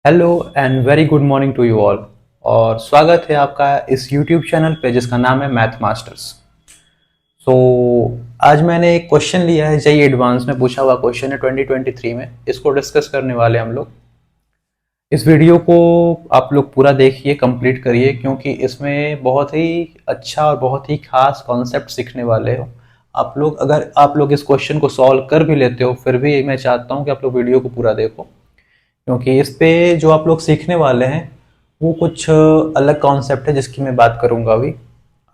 Hello and very good morning to you all. और स्वागत है आपका इस यूट्यूब चैनल पे जिसका नाम है मैथ मास्टर्स। सो आज मैंने एक क्वेश्चन लिया है, जेईई एडवांस में पूछा हुआ क्वेश्चन है 2023 में। इसको डिस्कस करने वाले हम लोग। इस वीडियो को आप लोग पूरा देखिए, कंप्लीट करिए, क्योंकि इसमें बहुत ही अच्छा और बहुत ही खास कॉन्सेप्ट सीखने वाले हो आप लोग। अगर आप लोग इस क्वेश्चन को सॉल्व कर भी लेते हो फिर भी मैं चाहता हूँ कि आप लोग वीडियो को पूरा देखो, क्योंकि इस पे जो आप लोग सीखने वाले हैं वो कुछ अलग कॉन्सेप्ट है जिसकी मैं बात करूंगा अभी।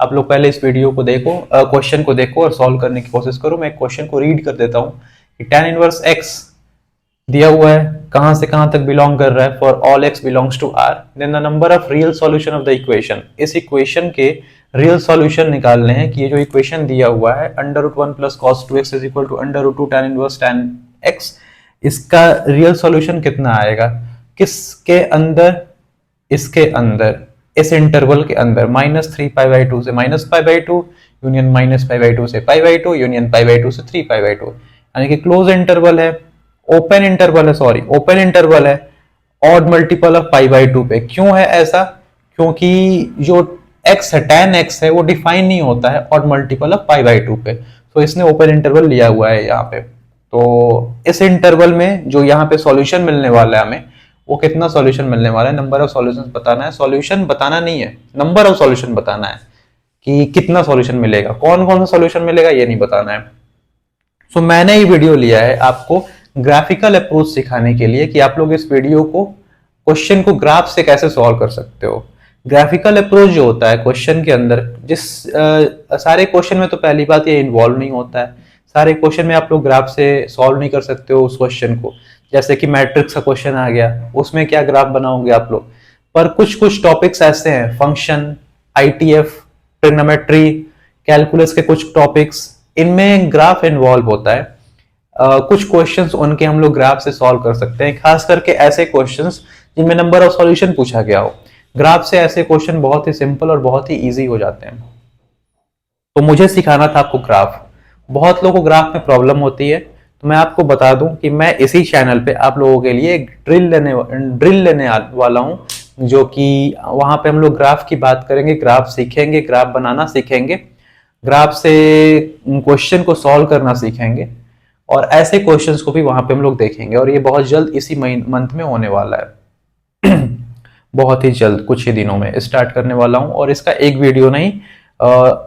आप लोग पहले इस वीडियो को देखो, क्वेश्चन को देखो और सॉल्व करने की कोशिश करो। मैं क्वेश्चन को रीड कर देता हूँ कि tan इनवर्स x दिया हुआ है, कहां से कहां तक बिलोंग कर रहा है, for all x belongs to r, then the number of real solution of the equation. इस इक्वेशन के रियल सॉल्यूशन निकालने हैं कि ये जो इक्वेशन दिया हुआ है √1 + cos 2x is equal to √2 tan inverse tan x, इसका रियल सॉल्यूशन कितना आएगा, किसके अंदर, इसके अंदर, इस इंटरवल के अंदर -3π/2 से -π/2 यूनियन -π/2 से π/2 यूनियन π/2 से 3π/2, यानी कि क्लोज इंटरवल है, ओपन इंटरवल है, सॉरी ओपन इंटरवल है, ऑड मल्टीपल ऑफ π/2 पे। क्यों है ऐसा? क्योंकि जो x है, tan x है, वो डिफाइन नहीं होता है ऑड मल्टीपल ऑफ π/2 पे, तो इसने ओपन इंटरवल लिया हुआ है यहाँ पे। तो इस इंटरवल में जो यहाँ पे सॉल्यूशन मिलने वाला है हमें, वो कितना सॉल्यूशन मिलने वाला है, नंबर ऑफ सॉल्यूशंस बताना है। सॉल्यूशन बताना नहीं है, नंबर ऑफ सॉल्यूशन बताना है कि कितना सॉल्यूशन मिलेगा, कौन कौन सा सॉल्यूशन मिलेगा ये नहीं बताना है। सो मैंने ये वीडियो लिया है आपको ग्राफिकल अप्रोच सिखाने के लिए कि आप लोग इस वीडियो को, क्वेश्चन को ग्राफ से कैसे सॉल्व कर सकते हो। ग्राफिकल अप्रोच जो होता है क्वेश्चन के अंदर, सारे क्वेश्चन में तो पहली बात ये इन्वॉल्व नहीं होता है, सारे क्वेश्चन में आप लोग ग्राफ से सॉल्व नहीं कर सकते हो उस क्वेश्चन को। जैसे कि मैट्रिक्स का क्वेश्चन आ गया, उसमें क्या ग्राफ बनाओगे आप लोग। पर कुछ कुछ टॉपिक्स ऐसे हैं, फंक्शन, आईटीएफ, ट्रिग्नोमेट्री, कैलकुलस के कुछ टॉपिक्स, इनमें ग्राफ इन्वॉल्व होता है। कुछ क्वेश्चंस उनके हम लोग ग्राफ से सॉल्व कर सकते हैं, खास करके ऐसे क्वेश्चंस जिनमें नंबर ऑफ सॉल्यूशन पूछा गया हो। ग्राफ से ऐसे क्वेश्चन बहुत ही सिंपल और बहुत ही इजी हो जाते हैं। तो मुझे सिखाना था आपको ग्राफ। बहुत लोगों को ग्राफ में प्रॉब्लम होती है, तो मैं आपको बता दूं कि मैं इसी चैनल पे आप लोगों के लिए एक ड्रिल लेने वाला हूं, जो कि वहां पे हम लोग ग्राफ की बात करेंगे, ग्राफ सीखेंगे, ग्राफ बनाना सीखेंगे, ग्राफ से क्वेश्चन को सॉल्व करना सीखेंगे, और ऐसे क्वेश्चंस को भी वहां पे हम लोग देखेंगे। और ये बहुत जल्द इसी मंथ में होने वाला है बहुत ही जल्द, कुछ ही दिनों में स्टार्ट करने वाला हूं। और इसका एक वीडियो नहीं,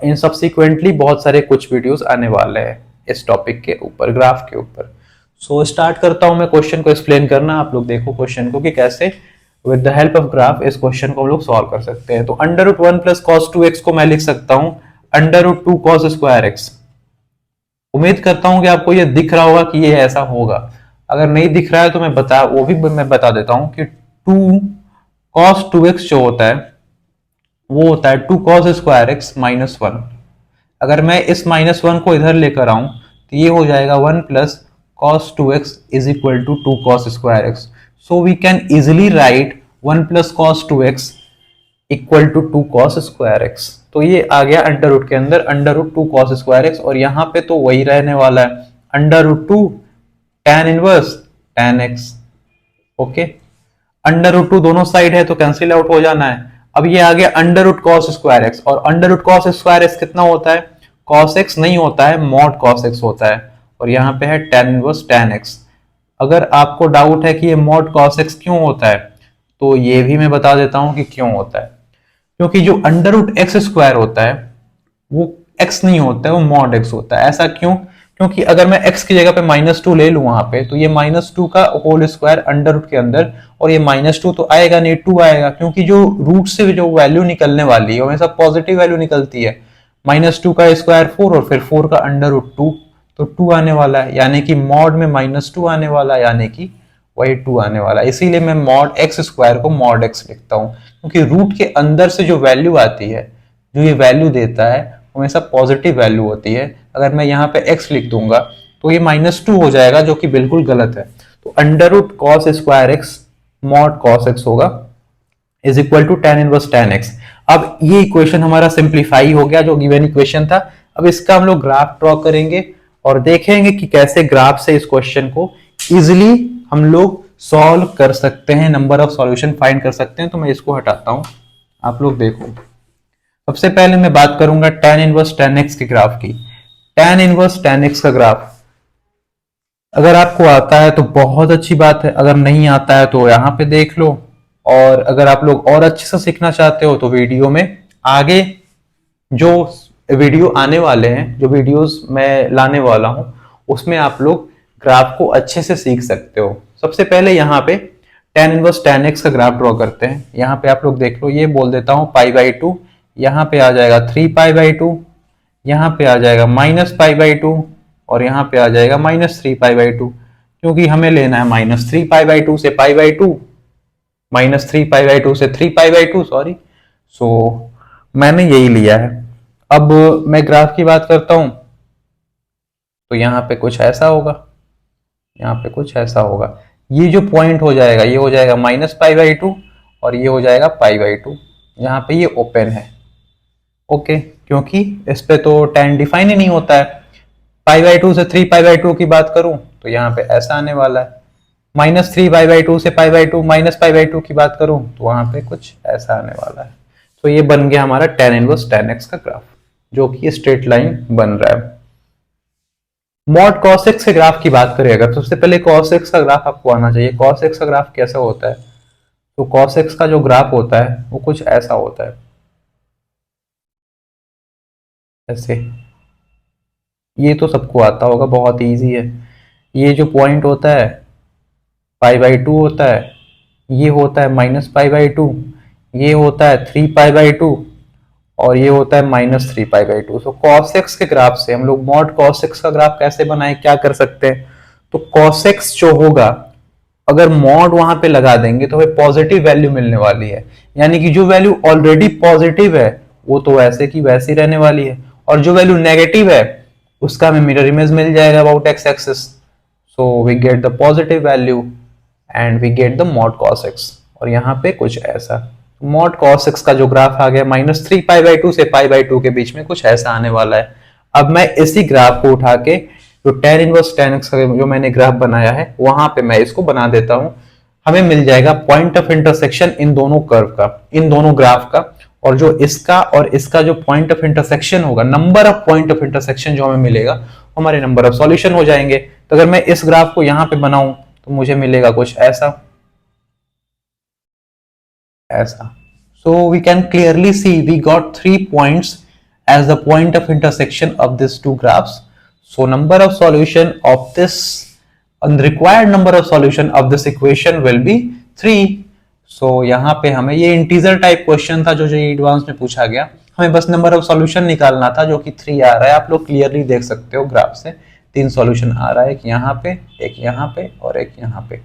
इन सब्सिक्वेंटली बहुत सारे कुछ वीडियोस आने वाले हैं इस टॉपिक के ऊपर, ग्राफ के ऊपर। सो स्टार्ट करता हूं मैं क्वेश्चन को एक्सप्लेन करना। आप लोग देखो क्वेश्चन को कि कैसे with the help of graph इस क्वेश्चन को हम लोग सॉल्व कर सकते हैं। तो √1 + cos 2x को मैं लिख सकता हूं √2 cos²x। उम्मीद करता हूं कि आपको ये दिख रहा होगा कि ये ऐसा होगा। अगर नहीं दिख रहा है तो मैं बता देता हूं कि 2 cos 2x जो होता है वो होता है 2 cos² x -1। अगर मैं इस -1 को इधर लेकर आऊं तो ये हो जाएगा 1 + cos 2x is equal to 2 cos²x। So we can easily write 1 + cos 2x equal to 2 cos²x। तो ये आ गया अंडर रूट के अंदर √2 cos²x, और यहाँ पे तो वही रहने वाला है √2 tan inverse tan x। Okay, √2 दोनों साइड है तो कैंसिल आउट हो जाना है। अब ये आ गया √ cos²x, और √ cos² कितना होता है, cos x नहीं होता है, mod cos x होता है, और यहाँ पे है tan इनवर्स tan x। अगर आपको डाउट है कि ये mod cos x क्यों होता है, तो ये भी मैं बता देता हूं कि क्यों होता है। क्योंकि जो √x² होता है वो x नहीं होता है, वो mod x होता है। ऐसा क्यों? क्योंकि अगर मैं x की जगह पे -2 ले लूं वहां पे, तो ये -2 का होल स्क्वायर अंडर रूट के अंदर, और ये -2 तो आएगा नहीं, 2 आएगा, क्योंकि जो रूट से जो वैल्यू निकलने वाली है हमेशा पॉजिटिव वैल्यू निकलती है। -2 का स्क्वायर 4, और फिर 4 का √2, तो 2 आने वाला है, यानी कि मॉड में -2 आने वाला है, यानी कि वही 2 आने वाला है। इसीलिए मैं mod x² को mod x लिखता हूं, क्योंकि रूट के अंदर से जो वैल्यू आती है, जो ये वैल्यू देता है, हमेशा पॉजिटिव वैल्यू होती है। अगर मैं यहाँ पे x लिख दूंगा तो ये -2 हो जाएगा, जो कि बिल्कुल गलत है। तो √ cos² x mod cos x होगा is equal to tan inverse tan x। अब ये इक्वेशन हमारा सिंप्लीफाई हो गया, जो गिवन इक्वेशन था। अब इसका हम लोग ग्राफ ड्रॉ करेंगे और देखेंगे कि कैसे ग्राफ से इस क्वेश्चन को इजिली हम लोग सॉल्व कर सकते हैं, नंबर ऑफ सॉल्यूशन फाइंड कर सकते हैं। तो मैं इसको हटाता हूं, आप लोग देखो। सबसे पहले मैं बात करूंगा tan इनवर्स tan x के ग्राफ की। tan इनवर्स tan x का ग्राफ अगर आपको आता है तो बहुत अच्छी बात है, अगर नहीं आता है तो यहाँ पे देख लो। और अगर आप लोग और अच्छे से सीखना चाहते हो तो वीडियो में आगे जो वीडियो आने वाले हैं, जो वीडियोस मैं लाने वाला हूं, उसमें आप लोग ग्राफ को अच्छे से सीख सकते हो। सबसे पहले यहाँ पे tan इनवर्स tan x का ग्राफ ड्रॉ करते हैं। यहाँ पे आप लोग देख लो, ये बोल देता हूं π/2, यहाँ पे आ जाएगा 3π/2, यहाँ पे आ जाएगा -π/2 और यहाँ पे आ जाएगा -3π/2, क्योंकि हमें लेना है -3π/2 से π/2, -3π/2 से 3π/2, सॉरी। सो मैंने यही लिया है। अब मैं ग्राफ की बात करता हूं तो यहाँ पे कुछ ऐसा होगा, यहाँ पे कुछ ऐसा होगा। ये जो पॉइंट हो जाएगा ये हो जाएगा -π/2 और ये हो जाएगा π/2। यहाँ पे ये ओपन है, ओके, क्योंकि इस पे तो tan डिफाइन ही नहीं होता है। π/2 से 3π/2 की बात करूं तो यहाँ पे ऐसा आने वाला है। -3π/2 से π/2 -π/2 की बात करूं तो वहां पे कुछ ऐसा आने वाला है। तो ये बन गया हमारा tan इनवर्स tan x का ग्राफ, जो कि स्ट्रेट लाइन बन रहा है। मॉड cos x के ग्राफ की बात करें अगर, सबसे पहले cos x का ग्राफ आपको आना चाहिए। cos x का ग्राफ कैसा होता है? तो cos x का जो ग्राफ होता है वो कुछ ऐसा होता है, ऐसे। ये तो सबको आता होगा, बहुत इजी है। ये जो पॉइंट होता है π/2 होता है, ये होता है -π/2, ये होता है 3π/2 और ये होता है -3π/2। सो cos x के ग्राफ से हम लोग मॉड cos x का ग्राफ कैसे बनाए, क्या कर सकते हैं? तो cos x जो होगा, अगर मॉड वहां पे लगा देंगे तो हमें पॉजिटिव वैल्यू मिलने वाली है। यानी कि जो वैल्यू ऑलरेडी पॉजिटिव है वो तो वैसे की वैसी रहने वाली है, और जो वैल्यू नेगेटिव है उसका हमें मिरर इमेज मिल जाएगा about x axis. So we get the positive value and we get the mod cos x। और यहाँ पे कुछ ऐसा मॉड cos x का जो ग्राफ आ गया -3π/2 से π/2 के बीच में कुछ ऐसा आने वाला है। अब मैं इसी ग्राफ को उठा के जो tan इनवर्स tan x का जो मैंने ग्राफ बनाया है वहां पे मैं इसको बना देता हूं। हमें मिल जाएगा पॉइंट ऑफ इंटरसेक्शन इन दोनों कर्व का, इन दोनों ग्राफ का, और जो इसका और इसका जो पॉइंट ऑफ इंटरसेक्शन होगा, number of point of intersection जो हमें मिलेगा हमारे नंबर ऑफ सॉल्यूशन हो जाएंगे। तो अगर मैं इस ग्राफ को यहाँ पे बनाऊं तो मुझे मिलेगा कुछ ऐसा, ऐसा। So we can clearly see we got 3 points as the point of intersection of these two graphs. So number of solution of this, required number of solution of this equation will be 3. So यहाँ पे हमें ये integer type question था जो advance में पूछा गया, हमें बस नंबर ऑफ सॉल्यूशन निकालना था जो कि 3 आ रहा है। आप लोग क्लियरली देख सकते हो ग्राफ से 3 सॉल्यूशन आ रहा है, एक यहाँ पे, एक यहाँ पे और एक यहाँ पे।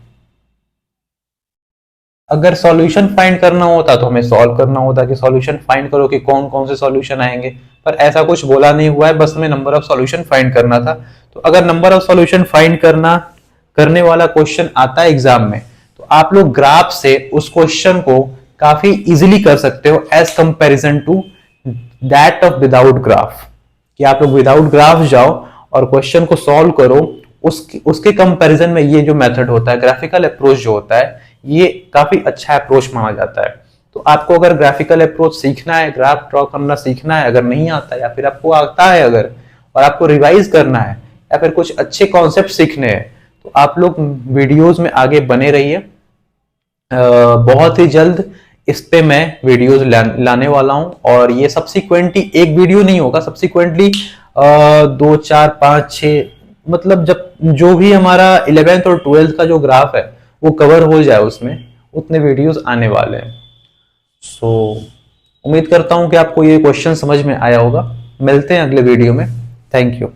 अगर सॉल्यूशन फाइंड करना होता तो हमें सॉल्व करना होता कि सॉल्यूशन फाइंड करो कि कौन कौन से सॉल्यूशन आएंगे, पर ऐसा कुछ बोला नहीं हुआ है, बस हमें नंबर ऑफ सॉल्यूशन फाइंड करना था। तो अगर नंबर ऑफ सॉल्यूशन फाइंड करने वाला क्वेश्चन आता है एग्जाम में तो आप लोग ग्राफ से उस क्वेश्चन को काफी इजीली कर सकते हो as comparison to that of without graph. कि आप लोग विदाउट ग्राफ जाओ और क्वेश्चन को सॉल्व करो, उसके कंपैरिजन में ये जो मेथड होता है, ग्राफिकल अप्रोच जो होता है, ये काफी अच्छा अप्रोच माना जाता है। तो आपको अगर ग्राफिकल अप्रोच सीखना है, ग्राफ ड्रॉ करना सीखना है, अगर नहीं आता या फिर आपको आता है अगर, और आपको रिवाइज करना है या फिर कुछ अच्छे कॉन्सेप्ट सीखने हैं, तो आप लोग वीडियोस में आगे बने रहिए। बहुत ही जल्द इस पे मैं वीडियोस लाने वाला हूं, और ये सब्सिक्वेंटली एक वीडियो नहीं होगा, सब्सिक्वेंटली 2 4 5 6, मतलब जब जो भी हमारा 11th और 12th का जो ग्राफ है वो कवर हो जाए उसमें उतने वीडियोस आने वाले हैं। सो उम्मीद करता हूं कि आपको ये क्वेश्चन समझ में आया होगा। मिलते हैं अगले वीडियो में। Thank you.